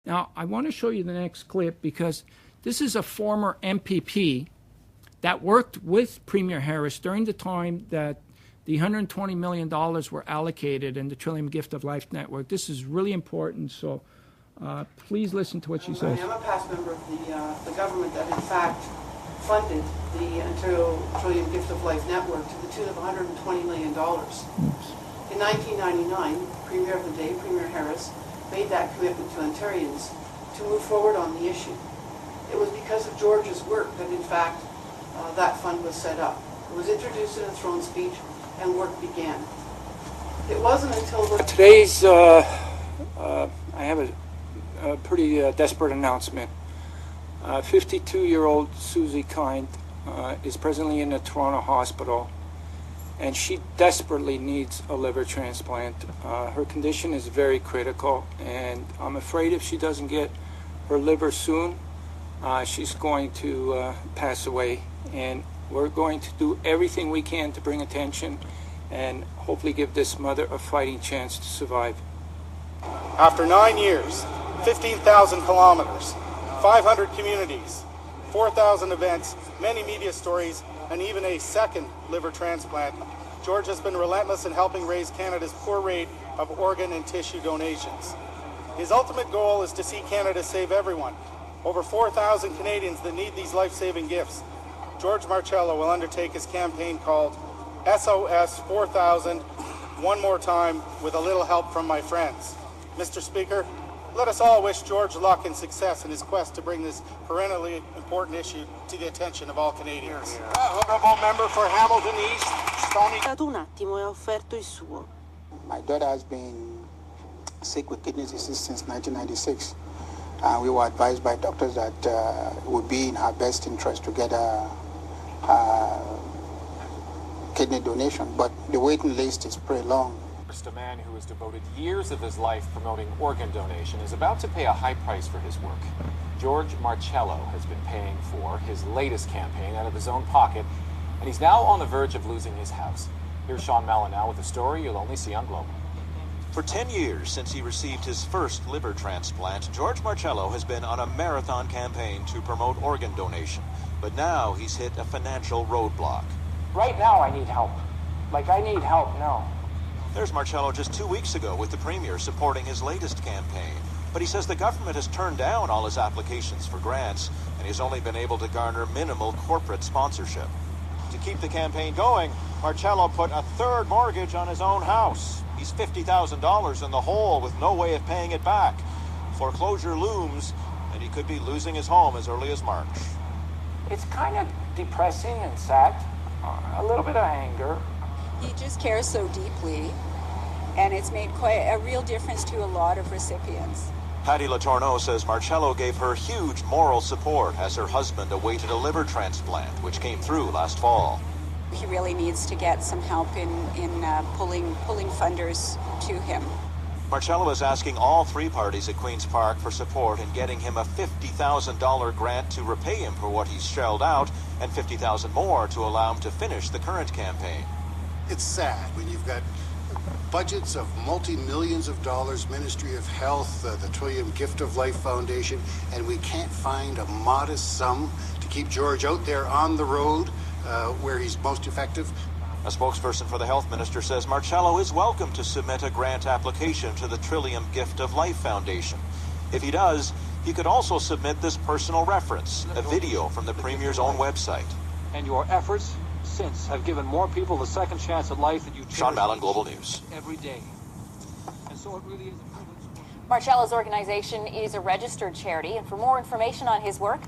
Now, I want to show you the next clip because this is a former MPP that worked with Premier Harris during the time that the $120 million were allocated in the Trillium Gift of Life Network. This is really important, so please listen to what she says. I am a past member of the government that, in fact, funded the Ontario Trillium Gift of Life Network to the tune of $120 million. Oops. In 1999, Premier of the day, Premier Harris, made that commitment to Ontarians to move forward on the issue. It was because of George's work that, in fact, that fund was set up. It was introduced in a throne speech, and work began. It wasn't until... Today's, I have a pretty desperate announcement. 52-year-old Susie Kind is presently in a Toronto hospital, and she desperately needs a liver transplant. Her condition is very critical, and I'm afraid if she doesn't get her liver soon, she's going to pass away. And we're going to do everything we can to bring attention and hopefully give this mother a fighting chance to survive. After 9 years, 15,000 kilometers, 500 communities, 4,000 events, many media stories, and even a second liver transplant, George has been relentless in helping raise Canada's poor rate of organ and tissue donations. His ultimate goal is to see Canada save everyone. Over 4,000 Canadians that need these life-saving gifts. George Marcello will undertake his campaign called SOS4000 one more time with a little help from my friends. Mr. Speaker, let us all wish George luck and success in his quest to bring this perennially important issue to the attention of all Canadians. Honourable member for Hamilton East, Stony. Un attimo, ho offerto il suo. My daughter has been sick with kidney disease since 1996. We were advised by doctors that it would be in her best interest to get a kidney donation, but the waiting list is pretty long. A man who has devoted years of his life promoting organ donation is about to pay a high price for his work. George Marcello has been paying for his latest campaign out of his own pocket, and he's now on the verge of losing his house. Here's Sean Mallon with a story you'll only see on Global. For 10 years since he received his first liver transplant, George Marcello has been on a marathon campaign to promote organ donation. But now he's hit a financial roadblock. Right now I need help. I need help now. There's Marcello just 2 weeks ago with the Premier supporting his latest campaign. But he says the government has turned down all his applications for grants, and he's only been able to garner minimal corporate sponsorship. To keep the campaign going, Marcello put a third mortgage on his own house. He's $50,000 in the hole with no way of paying it back. Foreclosure looms, and he could be losing his home as early as March. It's kind of depressing and sad, a little bit of anger. He just cares so deeply, and it's made quite a real difference to a lot of recipients. Patty Letourneau says Marcello gave her huge moral support as her husband awaited a liver transplant, which came through last fall. He really needs to get some help in pulling funders to him. Marcello is asking all three parties at Queen's Park for support in getting him a $50,000 grant to repay him for what he's shelled out, and $50,000 more to allow him to finish the current campaign. It's sad when you've got budgets of multi-millions of dollars, Ministry of Health, the Trillium Gift of Life Foundation, and we can't find a modest sum to keep George out there on the road where he's most effective. A spokesperson for the health minister says Marcello is welcome to submit a grant application to the Trillium Gift of Life Foundation. If he does, he could also submit this personal reference, a video from the Premier's own website. And your efforts since have given more people the second chance at life that you cherish. Sean Mallon, Global News. Every day. And so it really is a privilege. Marcello's organization is a registered charity, and for more information on his work...